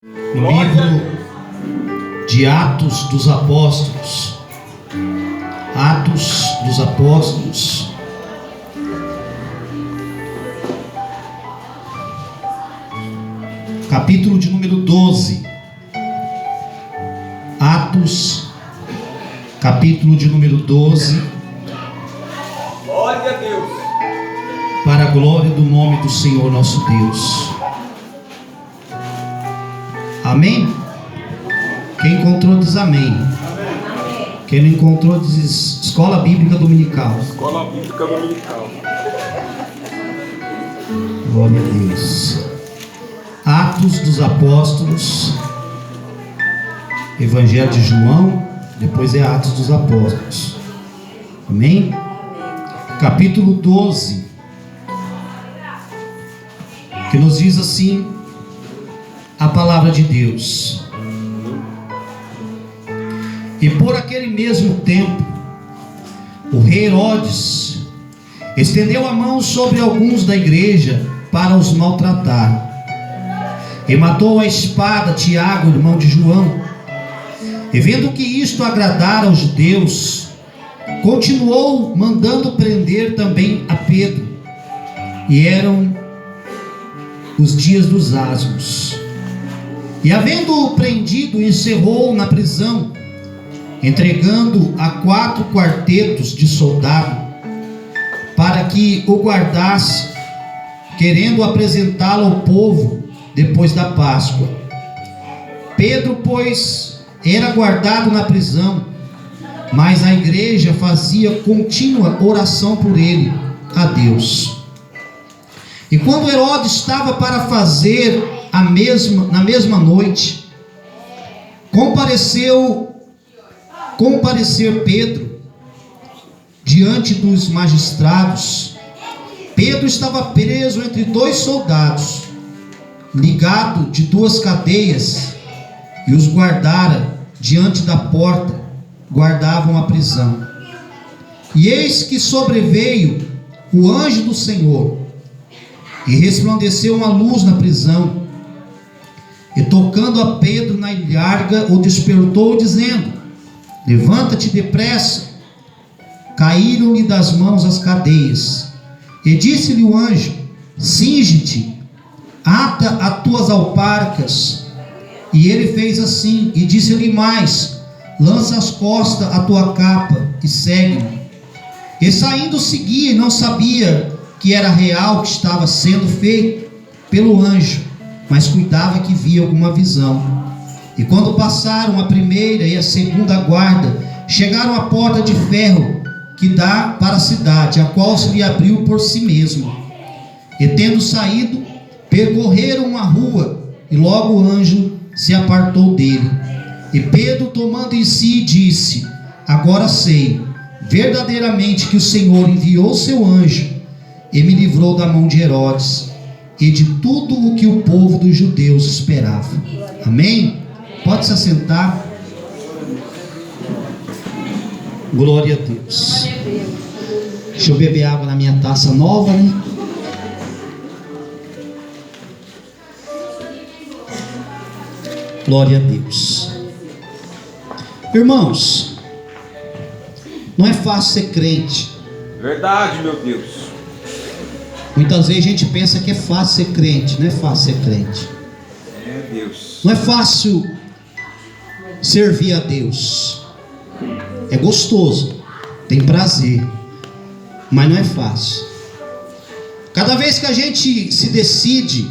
No livro de Atos dos Apóstolos, Atos dos Apóstolos, capítulo de número 12. Atos, capítulo de número 12. Glória a Deus. Para a glória do nome do Senhor nosso Deus. Amém? Quem encontrou diz amém. Amém. Quem não encontrou diz Escola Bíblica Dominical. Escola Bíblica Dominical. Glória a Deus. Atos dos Apóstolos, Evangelho de João, depois é Atos dos Apóstolos. Amém? Capítulo 12, que nos diz assim a palavra de Deus. E por aquele mesmo tempo, o rei Herodes estendeu a mão sobre alguns da igreja para os maltratar, e matou a espada Tiago, irmão de João. E vendo que isto agradara aos judeus, continuou mandando prender também a Pedro. E eram os dias dos asmos. E havendo-o prendido, encerrou na prisão, entregando a 4 quartetos de soldado, para que o guardasse, querendo apresentá-lo ao povo depois da Páscoa. Pedro, pois, era guardado na prisão, mas a igreja fazia contínua oração por ele a Deus. E quando Herodes estava para fazer na mesma noite, comparecer Pedro diante dos magistrados. Pedro estava preso entre 2 soldados, ligado de 2 cadeias, e os guardara diante da porta, guardavam a prisão. E eis que sobreveio o anjo do Senhor, e resplandeceu uma luz na prisão, e tocando a Pedro na ilharga, o despertou, dizendo: levanta-te depressa. Caíram-lhe das mãos as cadeias, e disse-lhe o anjo: cinge-te, ata as tuas alparcas. E ele fez assim, e disse-lhe mais: lança às costas a tua capa, e segue-me. E saindo seguia, e não sabia que era real o que estava sendo feito pelo anjo, mas cuidava que via alguma visão. E quando passaram a primeira e a segunda guarda, chegaram à porta de ferro que dá para a cidade, a qual se lhe abriu por si mesmo. E tendo saído, percorreram uma rua, e logo o anjo se apartou dele. E Pedro, tomando em si, disse: agora sei verdadeiramente que o Senhor enviou seu anjo e me livrou da mão de Herodes e de tudo o que o povo dos judeus esperava. Amém? Pode se assentar. Glória a Deus. Deixa eu beber água na minha taça nova, né? Glória a Deus. Irmãos, não é fácil ser crente. Verdade, meu Deus. Muitas vezes a gente pensa que é fácil ser crente. Não é fácil ser crente. É Deus. Não é fácil servir a Deus. É gostoso, tem prazer, mas não é fácil. Cada vez que a gente se decide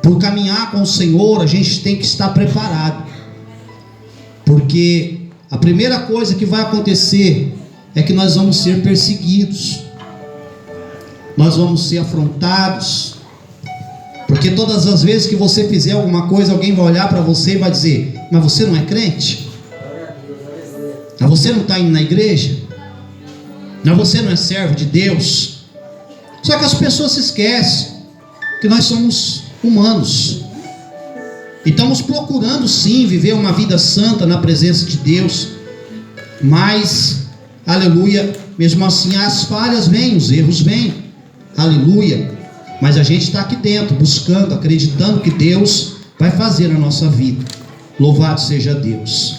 por caminhar com o Senhor, a gente tem que estar preparado, porque a primeira coisa que vai acontecer é que nós vamos ser perseguidos, nós vamos ser afrontados, porque todas as vezes que você fizer alguma coisa, alguém vai olhar para você e vai dizer: mas você não é crente? Mas você não está indo na igreja? Mas você não é servo de Deus? Só que as pessoas se esquecem que nós somos humanos e estamos procurando sim viver uma vida santa na presença de Deus, mas, aleluia, mesmo assim as falhas vêm, os erros vêm, aleluia, mas a gente está aqui dentro, buscando, acreditando que Deus vai fazer na nossa vida. Louvado seja Deus.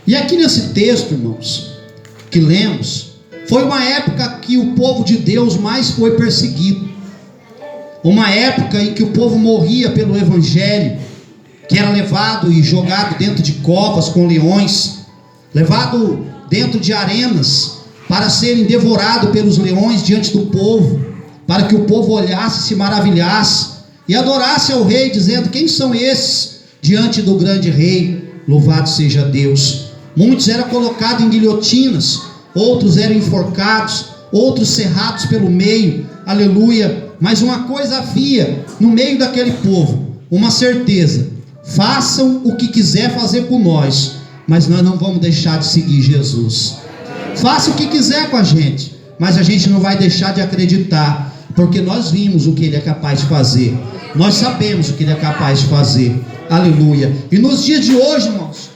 E aqui nesse texto, irmãos, que lemos, foi uma época que o povo de Deus mais foi perseguido. Uma época em que o povo morria pelo evangelho, que era levado e jogado dentro de covas com leões, levado dentro de arenas para serem devorados pelos leões diante do povo, para que o povo olhasse, se maravilhasse e adorasse ao rei, dizendo: quem são esses diante do grande rei? Louvado seja Deus. Muitos eram colocados em guilhotinas, outros eram enforcados, outros serrados pelo meio, aleluia. Mas uma coisa havia no meio daquele povo, uma certeza: façam o que quiser fazer com nós, mas nós não vamos deixar de seguir Jesus. Faça o que quiser com a gente, mas a gente não vai deixar de acreditar, porque nós vimos o que Ele é capaz de fazer, nós sabemos o que Ele é capaz de fazer, aleluia. E nos dias de hoje, irmãos,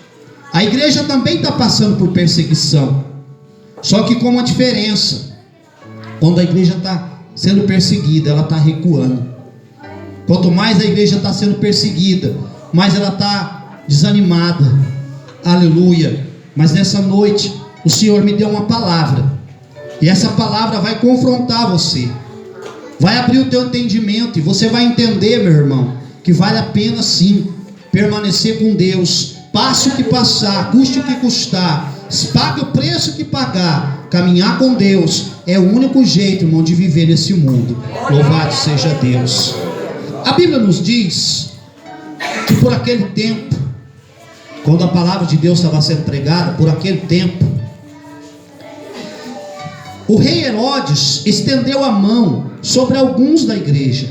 a igreja também está passando por perseguição, só que com uma diferença: quando a igreja está sendo perseguida, ela está recuando. Quanto mais a igreja está sendo perseguida, mais ela está desanimada, aleluia. Mas nessa noite o Senhor me deu uma palavra, e essa palavra vai confrontar você, vai abrir o teu entendimento, e você vai entender, meu irmão, que vale a pena sim permanecer com Deus, passe o que passar, custe o que custar, pague o preço que pagar, caminhar com Deus é o único jeito, irmão, de viver nesse mundo. Louvado seja Deus. A Bíblia nos diz que por aquele tempo, quando a palavra de Deus estava sendo pregada, por aquele tempo, o rei Herodes estendeu a mão sobre alguns da igreja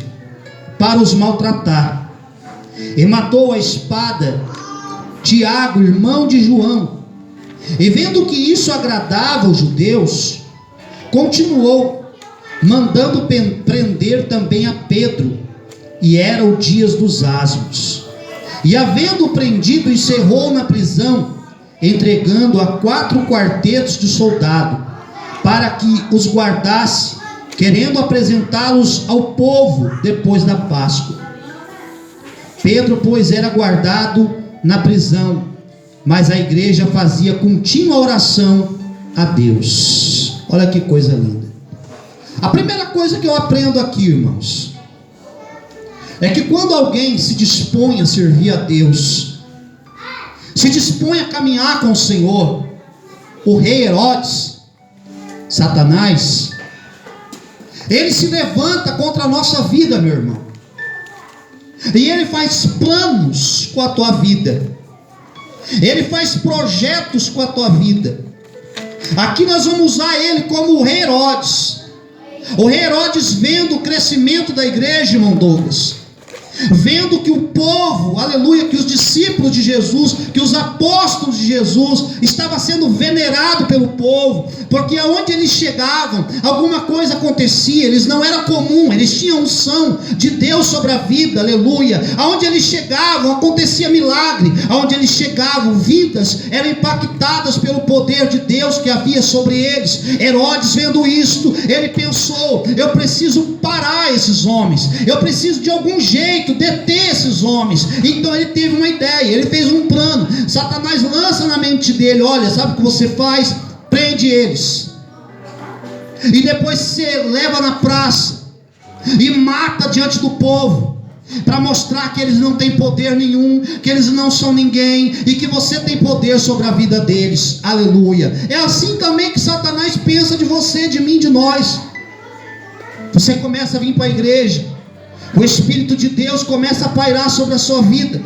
para os maltratar, e matou a espada Tiago, irmão de João. E vendo que isso agradava os judeus, continuou mandando prender também a Pedro, e eram os dias dos asmos. E havendo prendido, encerrou na prisão, entregando a 4 quartetos de soldado, para que os guardasse, querendo apresentá-los ao povo depois da Páscoa. Pedro, pois, era guardado na prisão, mas a igreja fazia contínua oração a Deus. Olha que coisa linda. A primeira coisa que eu aprendo aqui, irmãos, é que quando alguém se dispõe a servir a Deus, se dispõe a caminhar com o Senhor, o rei Herodes, Satanás, ele se levanta contra a nossa vida, meu irmão, e ele faz planos com a tua vida, ele faz projetos com a tua vida. Aqui nós vamos usar ele como o rei Herodes. O rei Herodes, vendo o crescimento da igreja, irmão Douglas, vendo que o povo, aleluia, que os discípulos de Jesus, que os apóstolos de Jesus estavam sendo venerados pelo povo, porque aonde eles chegavam, alguma coisa acontecia, eles não era comum, eles tinham unção de Deus sobre a vida, aleluia. Aonde eles chegavam, acontecia milagre, aonde eles chegavam, vidas eram impactadas pelo poder de Deus que havia sobre eles. Herodes, vendo isto, ele pensou: eu preciso parar esses homens, eu preciso de algum jeito deter esses homens. Então ele teve uma ideia, ele fez um plano. Satanás lança na mente dele: olha, sabe o que você faz? Prende eles, e depois você leva na praça e mata diante do povo, para mostrar que eles não têm poder nenhum, que eles não são ninguém, e que você tem poder sobre a vida deles, aleluia. É assim também que Satanás pensa de você, de mim, de nós. Você começa a vir para a igreja, o Espírito de Deus começa a pairar sobre a sua vida,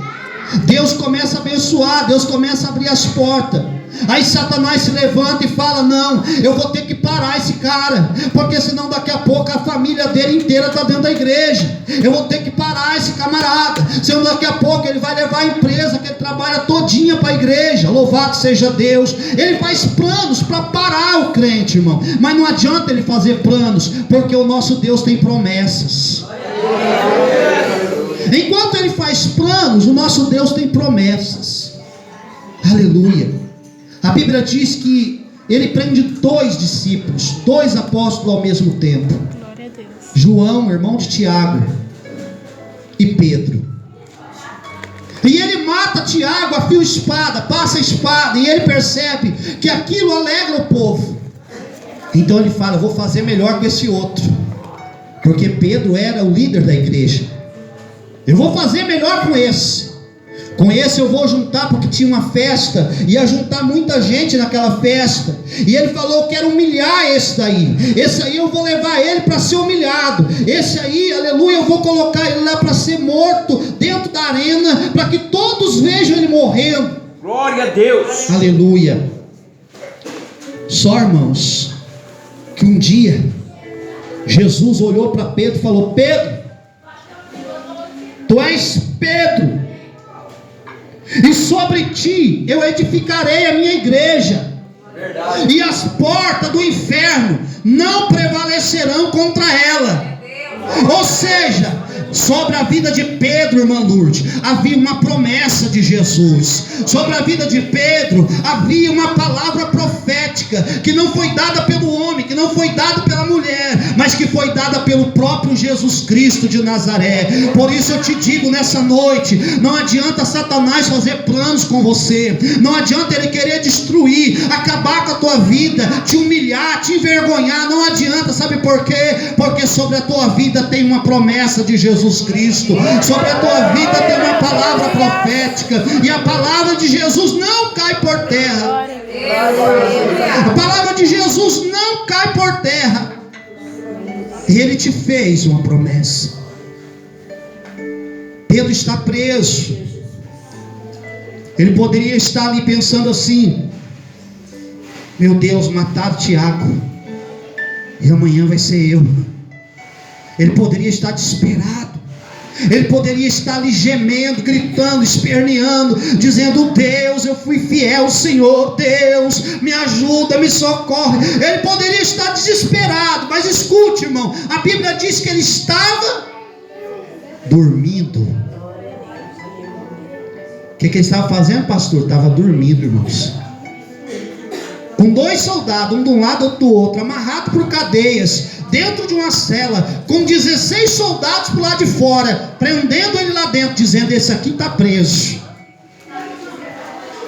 Deus começa a abençoar, Deus começa a abrir as portas. Aí Satanás se levanta e fala: não, eu vou ter que parar esse cara, porque senão daqui a pouco a família dele inteira está dentro da igreja. Eu vou ter que parar esse camarada, senão daqui a pouco ele vai levar a empresa que ele trabalha todinha para a igreja. Louvado seja Deus. Ele faz planos para parar o crente, irmão, mas não adianta ele fazer planos, porque o nosso Deus tem promessas. Enquanto ele faz planos, o nosso Deus tem promessas, aleluia. A Bíblia diz que ele prende 2 discípulos, 2 apóstolos ao mesmo tempo: Glória a Deus. João, irmão de Tiago, e Pedro. E ele mata Tiago a fio espada, passa a espada, e ele percebe que aquilo alegra o povo. Então ele fala: eu vou fazer melhor com esse outro, porque Pedro era o líder da igreja. Eu vou fazer melhor com esse. Com esse eu vou juntar, porque tinha uma festa, ia juntar muita gente naquela festa. E ele falou: eu quero humilhar esse daí. Esse aí eu vou levar ele para ser humilhado. Esse aí, aleluia, eu vou colocar ele lá para ser morto dentro da arena, para que todos vejam ele morrendo. Glória a Deus. Aleluia. Só, irmãos, que um dia Jesus olhou para Pedro e falou: Pedro, tu és Pedro, e sobre ti eu edificarei a minha igreja. Verdade. E as portas do inferno não prevalecerão contra ela. Ou seja, sobre a vida de Pedro, irmã Lourdes, havia uma promessa de Jesus. Sobre a vida de Pedro havia uma palavra profética, que não foi dada pelo homem, que não foi dada pela mulher, mas que foi dada pelo próprio Jesus Cristo de Nazaré. Por isso eu te digo nessa noite: não adianta Satanás fazer planos com você, não adianta ele querer destruir, acabar com a tua vida, te humilhar, te envergonhar. Não adianta, sabe por quê? Porque sobre a tua vida tem uma promessa de Jesus Cristo. Sobre a tua vida tem uma palavra profética, e a palavra de Jesus não cai por terra. A palavra de Jesus não cai por terra. E ele te fez uma promessa. Pedro está preso. Ele poderia estar ali pensando assim: meu Deus, mataram Tiago, e amanhã vai ser eu. Ele poderia estar desesperado. Ele poderia estar ali gemendo, gritando, esperneando, dizendo: Deus, eu fui fiel, Senhor, Deus, me ajuda, me socorre. Ele poderia estar desesperado, mas escute, irmão, a Bíblia diz que ele estava dormindo. O que ele estava fazendo, pastor? Estava dormindo, irmãos. Com 2 soldados, um de um lado, outro do outro, amarrado por cadeias, dentro de uma cela, com 16 soldados por lá de fora, prendendo ele lá dentro, dizendo: esse aqui está preso.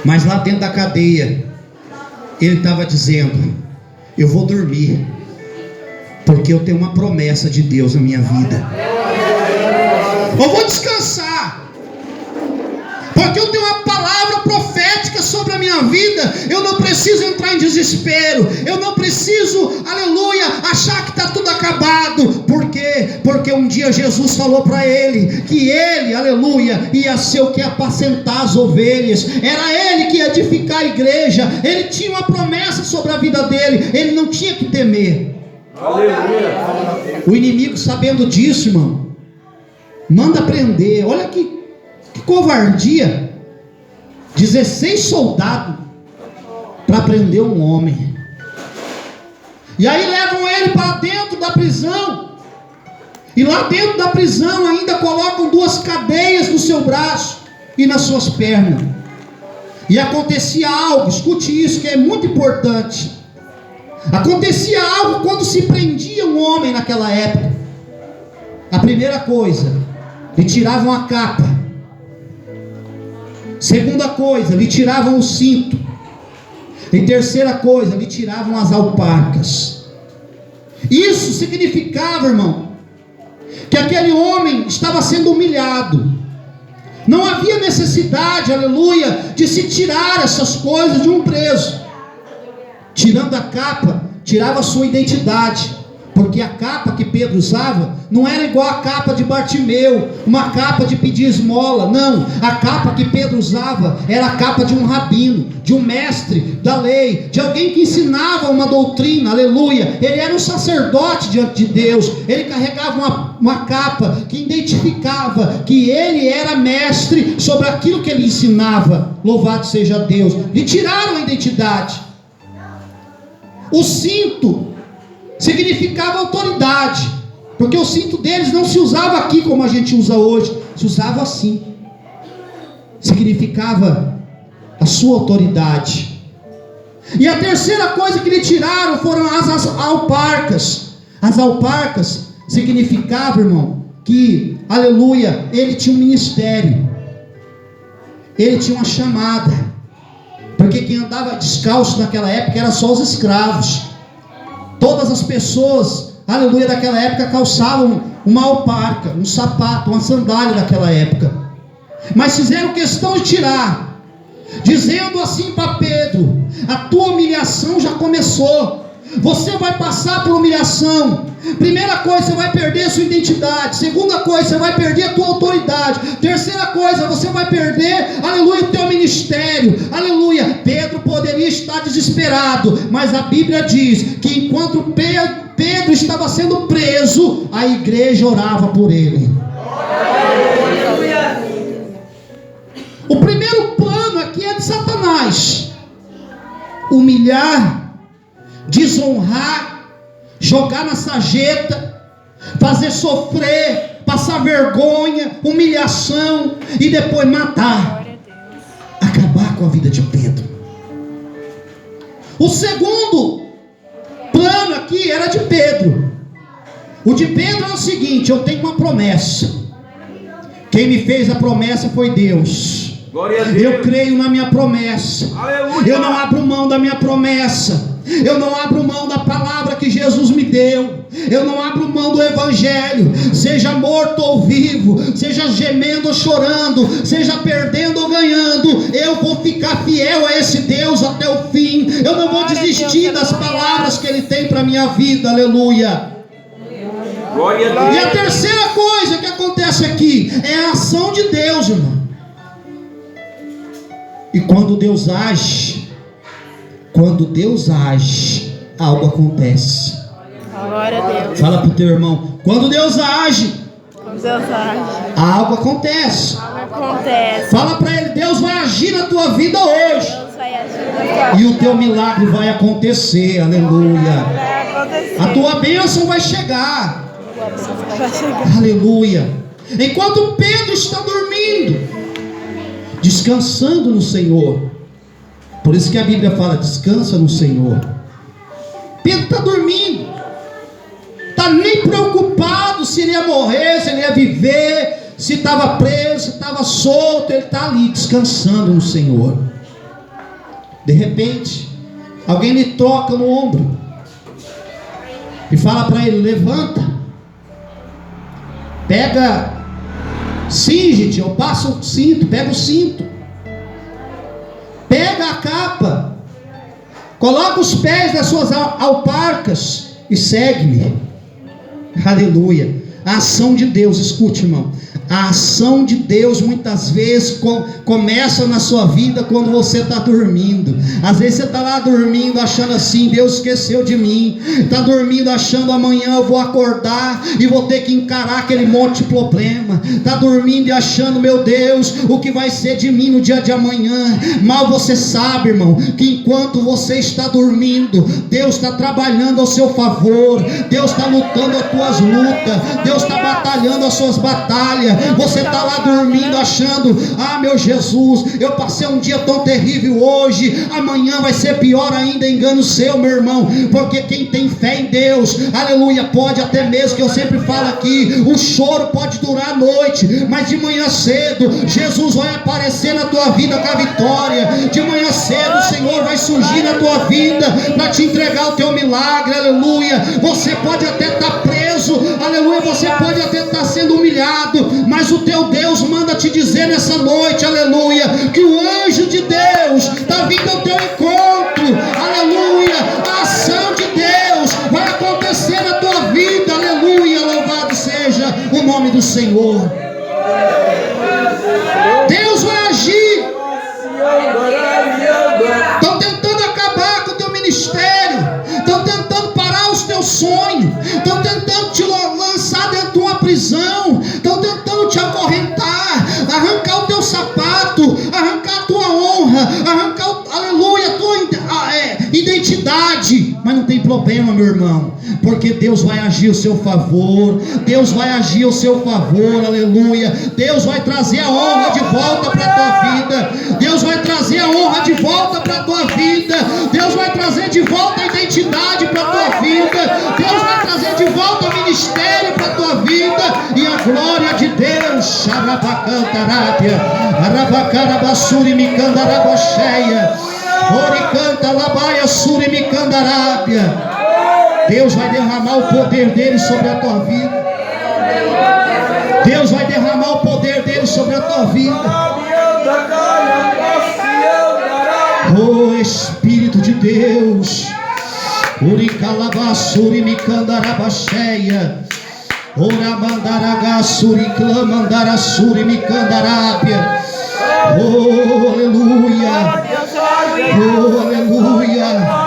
Mas lá dentro da cadeia, ele estava dizendo: eu vou dormir, porque eu tenho uma promessa de Deus na minha vida. Eu vou descansar, porque eu tenho uma palavra profética sobre a minha vida. Eu não preciso entrar em desespero, eu não preciso, aleluia, achar que está tudo acabado. Por quê? Porque um dia Jesus falou para ele que ele, aleluia, ia ser o que ia apacentar as ovelhas. Era ele que ia edificar a igreja. Ele tinha uma promessa sobre a vida dele, ele não tinha que temer. Aleluia. O inimigo, sabendo disso, irmão, manda prender. Olha que covardia. 16 soldados para prender um homem. E aí levam ele para dentro da prisão. E lá dentro da prisão ainda colocam 2 cadeias no seu braço e nas suas pernas. E acontecia algo, escute isso que é muito importante. Acontecia algo quando se prendia um homem naquela época. A primeira coisa, lhe tiravam a capa. Segunda coisa, lhe tiravam o cinto. E terceira coisa, lhe tiravam as alparcas. Isso significava, irmão, que aquele homem estava sendo humilhado. Não havia necessidade, aleluia, de se tirar essas coisas de um preso. Tirando a capa, tirava a sua identidade. Porque a capa que Pedro usava não era igual a capa de Bartimeu, uma capa de pedir esmola. Não, a capa que Pedro usava era a capa de um rabino, de um mestre da lei, de alguém que ensinava uma doutrina, aleluia. Ele era um sacerdote diante de Deus. Ele carregava uma capa que identificava que ele era mestre sobre aquilo que ele ensinava. Louvado seja Deus. Lhe tiraram a identidade. O cinto significava autoridade, porque o cinto deles não se usava aqui como a gente usa hoje, se usava assim. Significava a sua autoridade. E a terceira coisa que lhe tiraram foram as alparcas. As alparcas significavam, irmão, que, aleluia, ele tinha um ministério. ele tinha uma chamada, porque quem andava descalço naquela época era só os escravos. Todas as pessoas, aleluia, daquela época calçavam uma alparca, um sapato, uma sandália daquela época, mas fizeram questão de tirar, dizendo assim para Pedro: a tua humilhação já começou. Você vai passar por humilhação. Primeira coisa, você vai perder a sua identidade. Segunda coisa, você vai perder a tua autoridade. Terceira coisa, você vai perder, aleluia, o teu ministério. Aleluia. Pedro poderia estar desesperado, mas a Bíblia diz que enquanto Pedro estava sendo preso, a igreja orava por ele. O primeiro plano aqui é de Satanás: humilhar, desonrar, jogar na sarjeta, fazer sofrer, passar vergonha, humilhação e depois matar, acabar com a vida de Pedro. O segundo plano aqui era de Pedro. O de Pedro é o seguinte: eu tenho uma promessa. Quem me fez a promessa foi Deus. Eu creio na minha promessa. Aleluia. Eu não abro mão da minha promessa. Eu não abro mão da palavra que Jesus me deu. Eu não abro mão do evangelho. Seja morto ou vivo, seja gemendo ou chorando, seja perdendo ou ganhando, eu vou ficar fiel a esse Deus até o fim. Eu não vou desistir das palavras que Ele tem para a minha vida. Aleluia. E a terceira coisa que acontece aqui é a ação de Deus, irmão. E quando Deus age, algo acontece. Glória a Deus. Fala pro teu irmão: quando Deus age, algo acontece. Fala para ele: Deus vai agir na tua vida hoje. E o teu milagre vai acontecer. Aleluia. A tua bênção vai chegar. Aleluia. Enquanto Pedro está dormindo, descansando no Senhor. Por isso que a Bíblia fala: descansa no Senhor. Pedro está dormindo, está nem preocupado se ele ia morrer, se ele ia viver, se estava preso, se estava solto. Ele está ali descansando no Senhor. De repente, alguém lhe toca no ombro e fala para ele: levanta, pega, cinge-te, ou passa o cinto, pega o cinto, pega a capa, coloca os pés das suas alparcas e segue-me. Aleluia. A ação de Deus, escute, irmão, a ação de Deus muitas vezes começa na sua vida quando você está dormindo. Às vezes você está lá dormindo achando assim: Deus esqueceu de mim. Está dormindo achando: amanhã eu vou acordar e vou ter que encarar aquele monte de problema. Está dormindo e achando: meu Deus, o que vai ser de mim no dia de amanhã? Mal você sabe, irmão, que enquanto você está dormindo, Deus está trabalhando ao seu favor. Deus está lutando as tuas lutas. Deus está batalhando as suas batalhas. Você está lá dormindo achando: ah, meu Jesus, eu passei um dia tão terrível hoje, amanhã vai ser pior ainda. Engano seu, meu irmão, porque quem tem fé em Deus, aleluia, pode até mesmo, que eu sempre falo aqui, o choro pode durar a noite, mas de manhã cedo Jesus vai aparecer na tua vida com a vitória. De manhã cedo o Senhor vai surgir na tua vida para te entregar o teu milagre. Aleluia. Você pode até estar preso, aleluia, você pode até estar sendo humilhado, mas o teu Deus manda te dizer nessa noite, aleluia, que o anjo de Deus está vindo ao teu encontro. Aleluia. A ação de Deus vai acontecer na tua vida. Aleluia. Louvado seja o nome do Senhor. Deus vai agir. Estão tentando acabar com o teu ministério, estão tentando parar os teus sonhos, estão tentando te lançar dentro de uma prisão, estão tentando te acorrentar, arrancar o teu sapato, arrancar a tua honra, arrancar, aleluia, a tua identidade. Mas não tem problema, meu irmão, porque Deus vai agir ao seu favor. Deus vai agir ao seu favor, aleluia. Deus vai trazer a honra de volta para a tua vida. Deus vai trazer a honra de volta para a tua vida. Deus vai trazer de volta a identidade para a tua vida. Deus vai trazer de volta o ministério para a tua vida. E a glória de Deus rabacantarábia, rabacarabassuri micandarabacheia, oricanta labaia suri micandarábia. Deus vai derramar o poder dele sobre a tua vida. Deus vai derramar o poder dele sobre a tua vida. Oh Espírito de Deus, Uricalabassuri micandarabacheia, Oramandaragasuri clamandarassuri micandarábia. Oh aleluia, oh aleluia.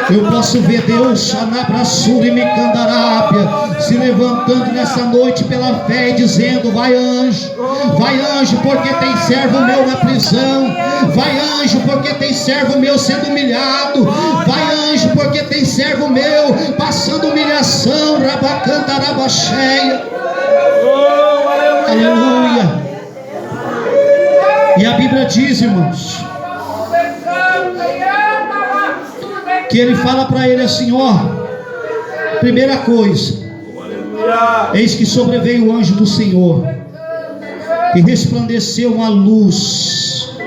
Eu posso ver Deus, Xanabrassuri micandarábia, se levantando nessa noite pela fé e dizendo: vai anjo, porque tem servo meu na prisão. Vai anjo, porque tem servo meu sendo humilhado. Vai anjo, porque tem servo meu passando humilhação. Rabacantarabacheia. Aleluia. E a Bíblia diz, irmãos, que ele fala para ele assim: ó, primeira coisa, eis que sobreveio o anjo do Senhor, e resplandeceu uma luz,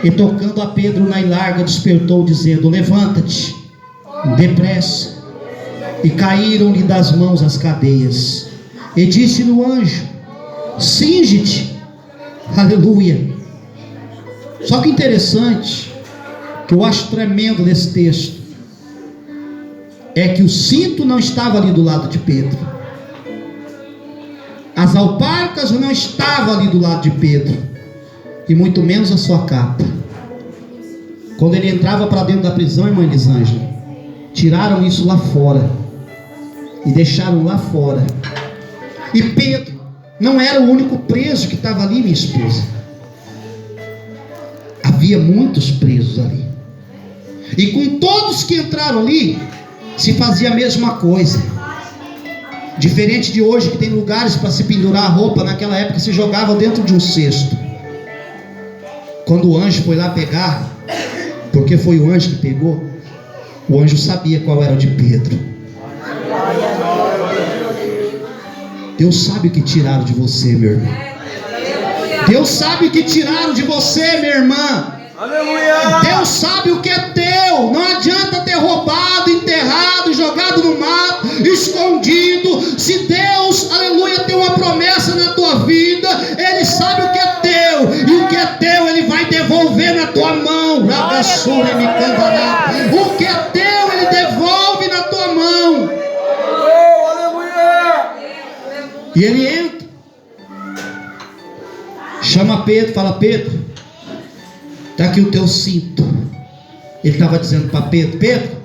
e tocando a Pedro na larga, despertou, dizendo: levanta-te depressa. E caíram-lhe das mãos as cadeias. E disse-lhe o anjo: cinge-te. Aleluia. Só que interessante, que eu acho tremendo nesse texto, é que o cinto não estava ali do lado de Pedro, as alparcas não estavam ali do lado de Pedro, e muito menos a sua capa. Quando ele entrava para dentro da prisão, irmã Elisângela, tiraram isso lá fora e deixaram lá fora. E Pedro não era o único preso que estava ali, minha esposa. Havia muitos presos ali, e com todos que entraram ali se fazia a mesma coisa. Diferente de hoje, que tem lugares para se pendurar a roupa, naquela época se jogava dentro de um cesto. Quando o anjo foi lá pegar, porque foi o anjo que pegou, o anjo sabia qual era o de Pedro. Deus sabe o que tiraram de você, meu irmão. Deus sabe o que tiraram de você, minha irmã. Aleluia. Deus sabe o que é teu. Não adianta ter roubado, enterrado, jogado no mato, escondido. Se Deus, aleluia, tem uma promessa na tua vida, Ele sabe o que é teu, e o que é teu Ele vai devolver na tua mão. O que é teu Ele devolve na tua mão. E ele entra, chama Pedro, fala: Pedro, está aqui o teu cinto. Ele estava dizendo para Pedro: Pedro,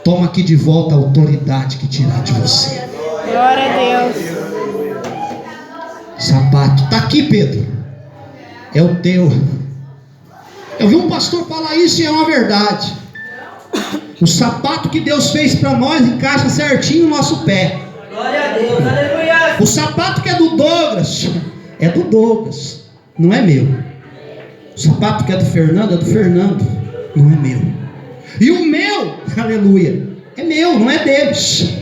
toma aqui de volta a autoridade que tirar de você. Glória a Deus. Sapato, está aqui, Pedro, é o teu. Eu vi um pastor falar isso e é uma verdade. O sapato que Deus fez para nós encaixa certinho no nosso pé. Glória a Deus, aleluia. O sapato que é do Douglas, é do Douglas, não é meu. O sapato que é do Fernando, não é meu. E o meu, aleluia, é meu, não é deles.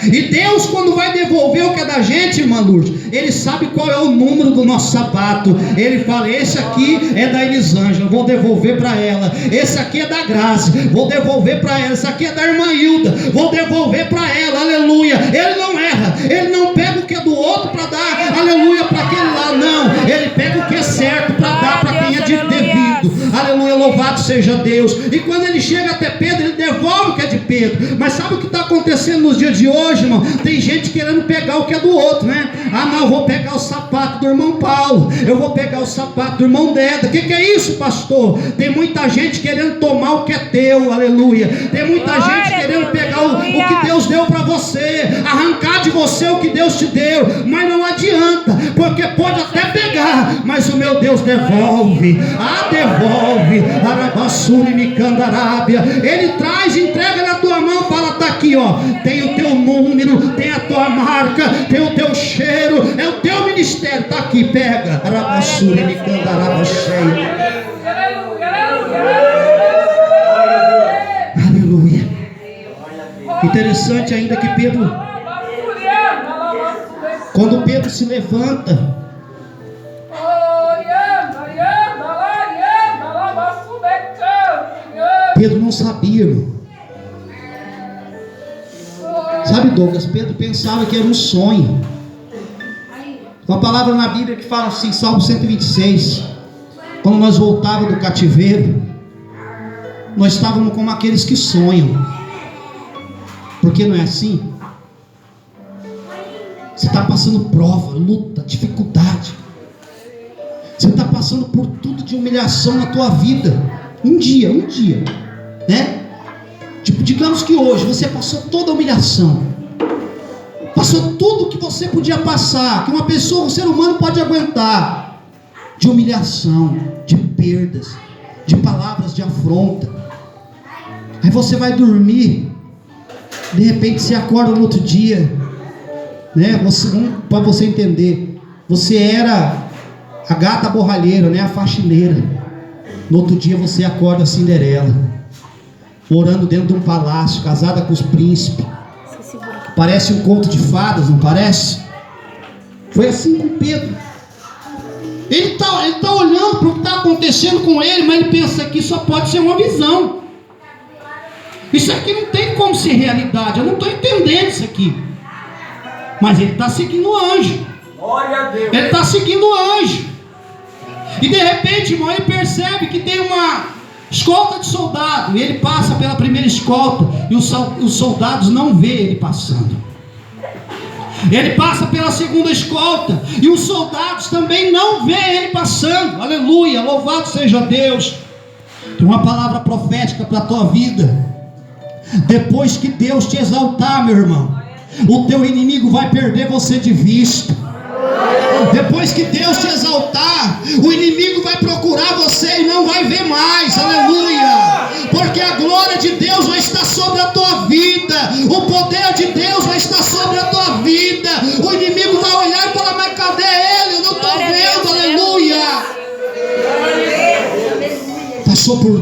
E Deus, quando vai devolver o que é da gente, irmã Lourdes, Ele sabe qual é o número do nosso sapato. Ele fala: esse aqui é da Elisângela, vou devolver para ela. Esse aqui é da Graça, vou devolver para ela. Esse aqui é da irmã Hilda, vou devolver para ela, aleluia. Ele não erra, Ele não pega o que é do outro para dar, aleluia, para aquele lá, não. Ele pega o que é certo para dar para quem é de devido, aleluia, louvado seja Deus. E quando ele chega até Pedro, ele devolve o que é de Pedro. Mas sabe o que está acontecendo nos dias de hoje, irmão? Tem gente querendo pegar o que é do outro, né? Ah, não, eu vou pegar o sapato do irmão Paulo, eu vou pegar o sapato do irmão Deda. O que é isso, pastor? Tem muita gente querendo tomar o que é teu, aleluia. Tem muita gente querendo pegar o que Deus deu para você, arrancar de você o que Deus te deu. Mas não adianta, porque pode até pegar, mas o meu Deus devolve. Devolve. Arabassuri micandarábia. Ele traz, entrega na tua mão, fala: tá aqui, ó, tem o teu número, tem a tua marca, tem o teu cheiro, é o teu ministério, tá aqui, pega. Arabassuri micandarábia. Aleluia. Interessante ainda que Pedro, quando Pedro se levanta, Pedro não sabia, irmão. Sabe, Douglas, Pedro pensava que era um sonho. Uma palavra na Bíblia que fala assim, Salmo 126, quando nós voltávamos do cativeiro, nós estávamos como aqueles que sonham. Porque não é assim? Você está passando prova, luta, dificuldade. Você está passando por tudo de humilhação na tua vida. Um dia, né? Tipo, digamos que hoje você passou toda a humilhação, passou tudo que você podia passar, que uma pessoa, um ser humano pode aguentar, de humilhação, de perdas, de palavras de afronta. Aí você vai dormir, de repente você acorda no outro dia, né? Para você entender, você era a gata borralheira, né? A faxineira. No outro dia você acorda a Cinderela, morando dentro de um palácio, casada com os príncipes. Parece um conto de fadas, não parece? Foi assim com Pedro. Ele tá olhando para o que está acontecendo com ele, mas ele pensa que só pode ser uma visão. Isso aqui não tem como ser realidade. Eu não estou entendendo isso aqui. Mas ele está seguindo o anjo. Glória a Deus. Ele está seguindo o anjo. E de repente, irmão, ele percebe que tem uma escolta de soldado. E ele passa pela primeira escolta. E os soldados não vê ele passando. Ele passa pela segunda escolta. E os soldados também não vê ele passando. Aleluia, louvado seja Deus. Tem uma palavra profética para a tua vida. Depois que Deus te exaltar, meu irmão, o teu inimigo vai perder você de vista. Depois que Deus te exaltar, o inimigo vai procurar você e não vai ver mais. Aleluia. Porque a glória de Deus vai estar sobre a tua vida. O poder de Deus vai estar sobre a tua vida. O inimigo vai olhar e falar: mas cadê ele? Eu não estou vendo. Aleluia. Passou por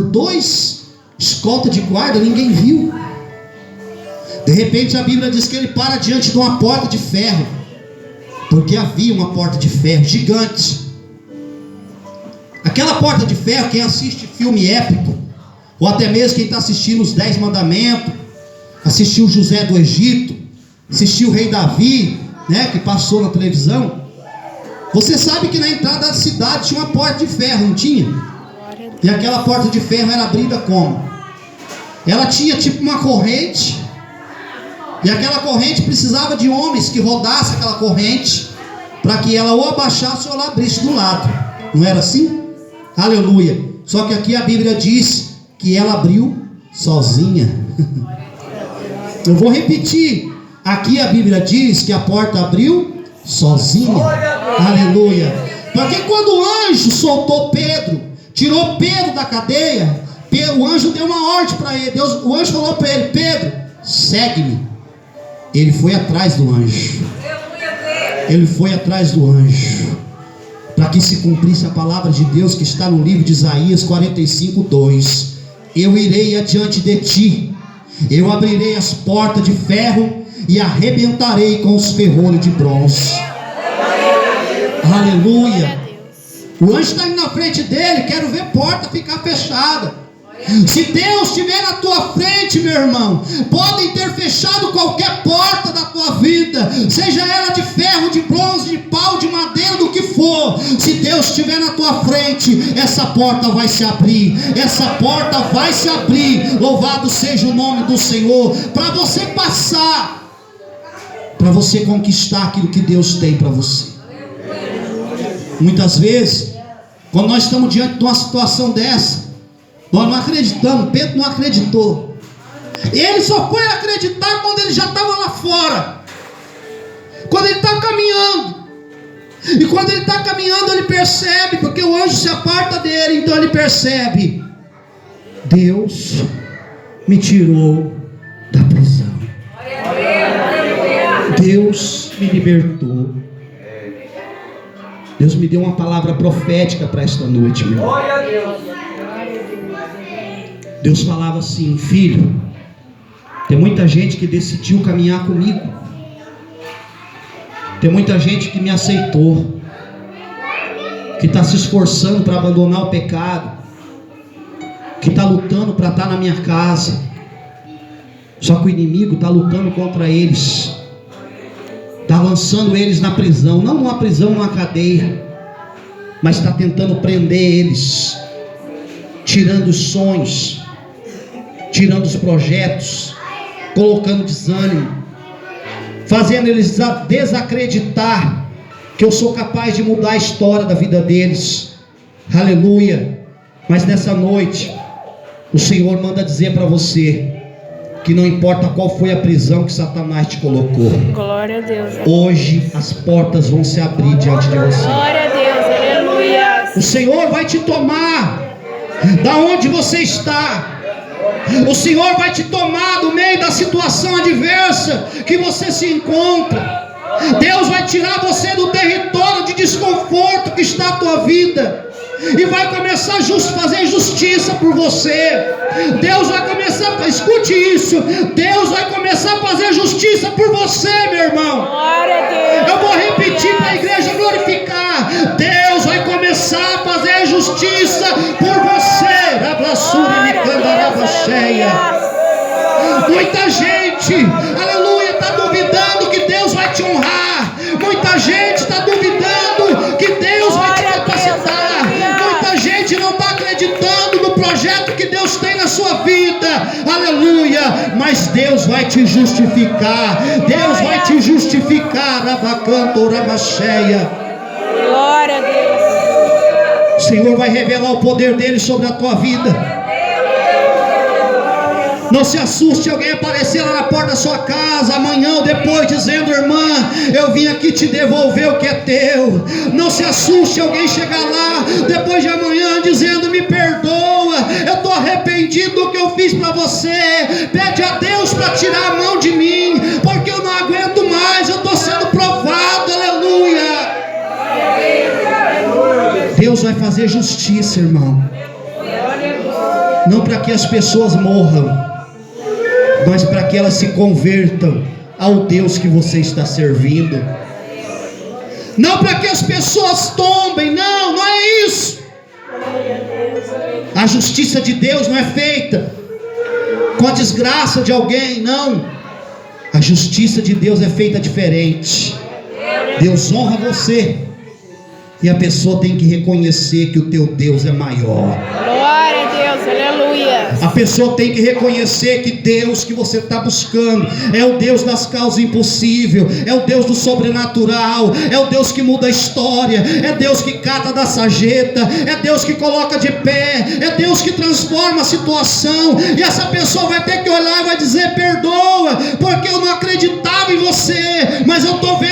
dois escolta de guarda, ninguém viu. De repente a Bíblia diz que ele para diante de uma porta de ferro. Porque havia uma porta de ferro gigante. Aquela porta de ferro, quem assiste filme épico, ou até mesmo quem está assistindo os 10 mandamentos, assistiu José do Egito, assistiu o rei Davi, né, que passou na televisão, você sabe que na entrada da cidade tinha uma porta de ferro, não tinha? E aquela porta de ferro era abrida como? Ela tinha tipo uma corrente. E aquela corrente precisava de homens que rodassem aquela corrente, para que ela ou abaixasse ou ela abrisse do lado. Não era assim? Aleluia. Só que aqui a Bíblia diz que ela abriu sozinha. Eu vou repetir. Aqui a Bíblia diz que a porta abriu sozinha. Aleluia. Porque quando o anjo soltou Pedro, tirou Pedro da cadeia, o anjo deu uma ordem para ele. O anjo falou para ele: Pedro, segue-me. Ele foi atrás do anjo. Ele foi atrás do anjo, para que se cumprisse a palavra de Deus que está no livro de Isaías 45:2. Eu irei adiante de ti, eu abrirei as portas de ferro e arrebentarei com os ferrolhos de bronze. Aleluia. O anjo está indo na frente dele. Quero ver porta ficar fechada. Se Deus estiver na tua frente, meu irmão, podem ter fechado qualquer porta da tua vida, seja ela de ferro, de bronze, de pau, de madeira, do que for. Se Deus estiver na tua frente, essa porta vai se abrir. Essa porta vai se abrir. Louvado seja o nome do Senhor. Para você passar, para você conquistar aquilo que Deus tem para você. Muitas vezes, quando nós estamos diante de uma situação dessa, nós não acreditamos. Pedro não acreditou. Ele só foi acreditar quando ele já estava lá fora, quando ele está caminhando. E quando ele está caminhando, ele percebe, porque o anjo se aparta dele. Então ele percebe: Deus me tirou da prisão. Deus me libertou. Deus me deu uma palavra profética para esta noite, meu irmão. Deus falava assim: filho, tem muita gente que decidiu caminhar comigo. Tem muita gente que me aceitou, que está se esforçando para abandonar o pecado, que que está lutando para estar na minha casa. Só que o inimigo está lutando contra eles, está lançando eles na prisão, não numa prisão, numa cadeia, mas está tentando prender eles, tirando os sonhos, tirando os projetos, colocando desânimo, fazendo eles desacreditar que eu sou capaz de mudar a história da vida deles. Aleluia. Mas nessa noite o Senhor manda dizer para você que não importa qual foi a prisão que Satanás te colocou, Glória a Deus. hoje as portas vão se abrir diante de você. Glória a Deus. Aleluia. O Senhor vai te tomar da onde você está. O Senhor vai te tomar do meio da situação adversa que você se encontra. Deus vai tirar você do território de desconforto que está a tua vida e vai começar a fazer justiça por você. Deus vai começar, escute isso, Deus vai começar a fazer justiça por você, meu irmão. Glória a Deus. Eu vou repetir para a igreja glorificar. Deus vai começar a fazer justiça por você. Muita gente, aleluia, está duvidando que Deus vai te honrar. Muita gente está duvidando que Deus vai te capacitar. Muita gente não está acreditando no projeto que Deus tem na sua vida. Aleluia. Mas Deus vai te justificar. Deus vai te justificar. Rabacanto, rabacheia. Glória a Deus. O Senhor vai revelar o poder dele sobre a tua vida. Não se assuste alguém aparecer lá na porta da sua casa amanhã ou depois dizendo: irmã, eu vim aqui te devolver o que é teu. Não se assuste alguém chegar lá depois de amanhã dizendo: me perdoa, eu estou arrependido do que eu fiz para você. Pede a Deus para tirar a mão de mim, porque eu não aguento mais, eu estou sendo provado. Aleluia. Deus vai fazer justiça, irmão. Não para que as pessoas morram, mas para que elas se convertam ao Deus que você está servindo. Não para que as pessoas tombem, não é isso. A justiça de Deus não é feita com a desgraça de alguém, não. A justiça de Deus é feita diferente. Deus honra você, e a pessoa tem que reconhecer que o teu Deus é maior. Glória a Deus, aleluia. A pessoa tem que reconhecer que Deus que você está buscando é o Deus das causas impossíveis, é o Deus do sobrenatural, é o Deus que muda a história, é Deus que cata da sarjeta, é Deus que coloca de pé, é Deus que transforma a situação. E essa pessoa vai ter que olhar e vai dizer: perdoa, porque eu não acreditava em você, mas eu estou vendo